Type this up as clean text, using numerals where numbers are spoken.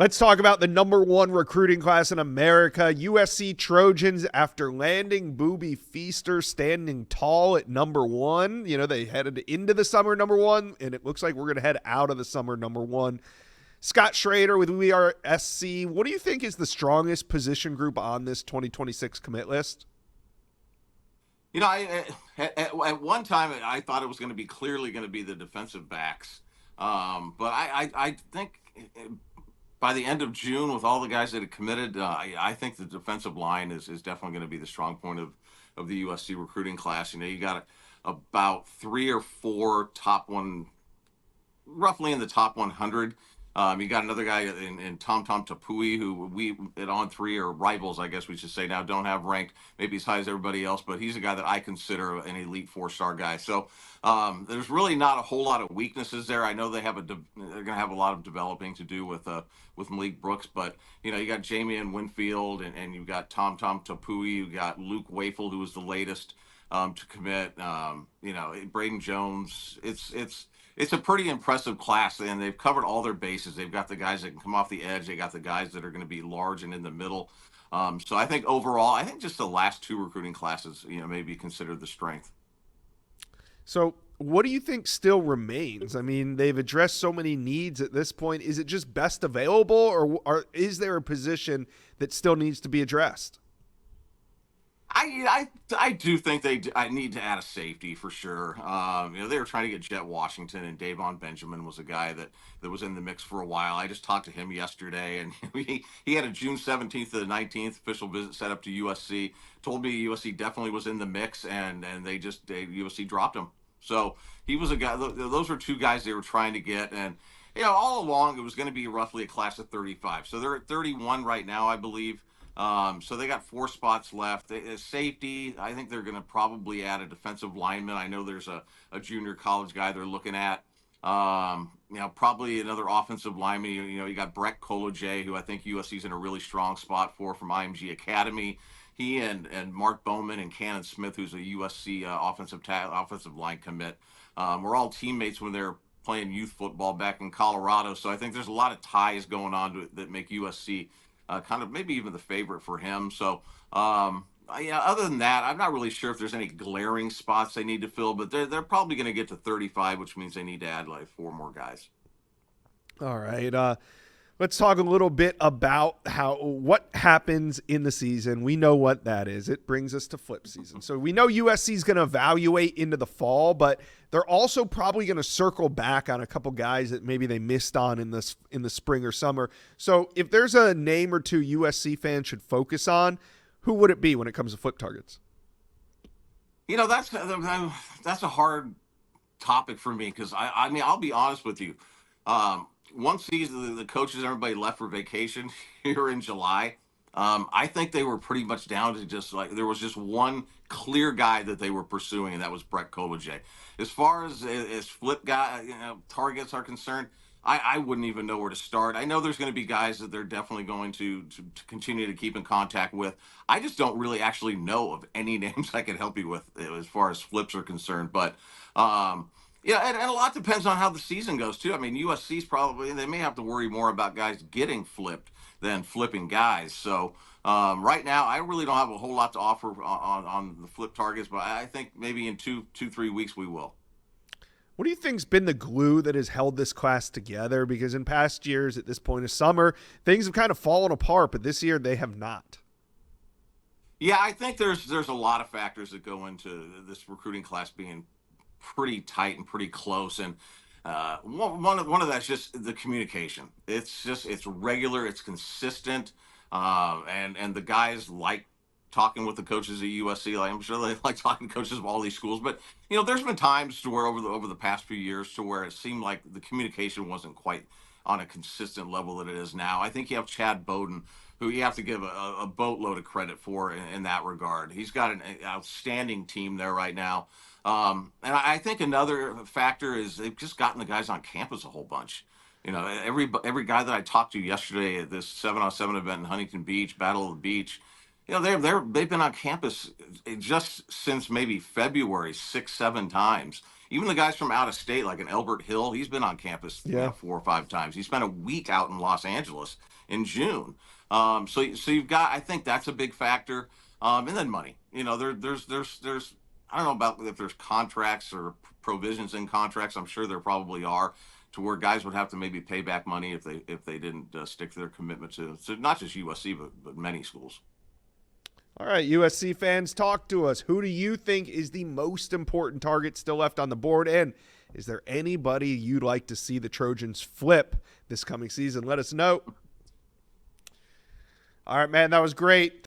Let's talk about the number one recruiting class in America. USC Trojans, after landing Booby Feaster standing tall at number one. You know, they headed into the summer number one, and it looks like we're going to head out of the summer number one. Scott Schrader with USC. What do you think is the strongest position group on this 2026 commit list? You know, at one time I thought it was going to be clearly going to be the defensive backs, but I think by the end of June, with all the guys that had committed, I think the defensive line is definitely going to be the strong point of the USC recruiting class. You know, you got about three or four top one, roughly in the top 100. You got another guy in Tom Tapui, who we at On Three are rivals, I guess we should say now, don't have ranked maybe as high as everybody else, but he's a guy that I consider an elite four-star guy. So there's really not a whole lot of weaknesses there. I know they're going to have a lot of developing to do with Malik Brooks, but you know, you got Jamie Winfield, and you've got Tom Tapui, you got Luke Wafel, who was the latest to commit. You know, Braden Jones. It's a pretty impressive class, and they've covered all their bases. They've got the guys that can come off the edge. They got the guys that are going to be large and in the middle. So I think overall, I think just the last two recruiting classes, you know, may be considered the strength. So, what do you think still remains? I mean, they've addressed so many needs at this point. Is it just best available, or is there a position that still needs to be addressed? I do think I need to add a safety for sure. You know, they were trying to get Jet Washington, and Davon Benjamin was a guy that was in the mix for a while. I just talked to him yesterday, and he had a June 17th to the 19th official visit set up to USC. Told me USC definitely was in the mix, and USC dropped him. So he was a guy. Those were two guys they were trying to get, and you know, all along it was going to be roughly a class of 35. So they're at 31 right now, I believe. So they got four spots left. Safety, I think they're going to probably add a defensive lineman. I know there's a junior college guy they're looking at. You know, probably another offensive lineman. You know, you got Brett Kolojay, who I think USC's in a really strong spot from IMG Academy. He and Mark Bowman and Cannon Smith, who's a USC offensive line commit, were all teammates when they're playing youth football back in Colorado. So I think there's a lot of ties going on that make USC kind of maybe even the favorite for him. So, yeah, other than that, I'm not really sure if there's any glaring spots they need to fill, but they're probably going to get to 35, which means they need to add like four more guys. All right. Let's talk a little bit about what happens in the season. We know what that is. It brings us to flip season. So we know USC is going to evaluate into the fall, but they're also probably going to circle back on a couple guys that maybe they missed on in the spring or summer. So if there's a name or two USC fans should focus on, who would it be when it comes to flip targets? You know, that's a hard topic for me because I mean, I'll be honest with you. One season, the coaches, everybody left for vacation here in July. I think they were pretty much down to just like there was just one clear guy that they were pursuing, and that was Brett Kolojay. As far as flip guy, you know, targets are concerned, I wouldn't even know where to start. I know there's going to be guys that they're definitely going to continue to keep in contact with. I just don't really actually know of any names I could help you with as far as flips are concerned, but. Yeah, and a lot depends on how the season goes too. I mean, USC's probably they may have to worry more about guys getting flipped than flipping guys. So right now, I really don't have a whole lot to offer on the flip targets, but I think maybe in 3 weeks we will. What do you think's been the glue that has held this class together? Because in past years, at this point of summer, things have kind of fallen apart, but this year they have not. Yeah, I think there's a lot of factors that go into this recruiting class being pretty tight and pretty close, and one of that's just the communication. It's regular, it's consistent, and the guys like talking with the coaches at USC. Like I'm sure they like talking to coaches of all these schools, but you know, there's been times to where over the past few years to where it seemed like the communication wasn't quite on a consistent level that it is now. I think you have Chad Bowden, who you have to give a boatload of credit for in that regard. He's got an outstanding team there right now. And I think another factor is they've just gotten the guys on campus a whole bunch. You know, every guy that I talked to yesterday at this 7-on-7 event in Huntington Beach, Battle of the Beach, they've been on campus just since maybe February 6, 7 times. Even the guys from out of state, like an Elbert Hill, he's been on campus, Yeah. 4 or 5 times. He spent a week out in Los Angeles in June. So you've got, I think that's a big factor. And then money. There's I don't know about if there's contracts or provisions in contracts. I'm sure there probably are, to where guys would have to maybe pay back money if they didn't stick to their commitment to not just USC but many schools. All right, USC fans, talk to us. Who do you think is the most important target still left on the board? And is there anybody you'd like to see the Trojans flip this coming season? Let us know. All right, man, that was great.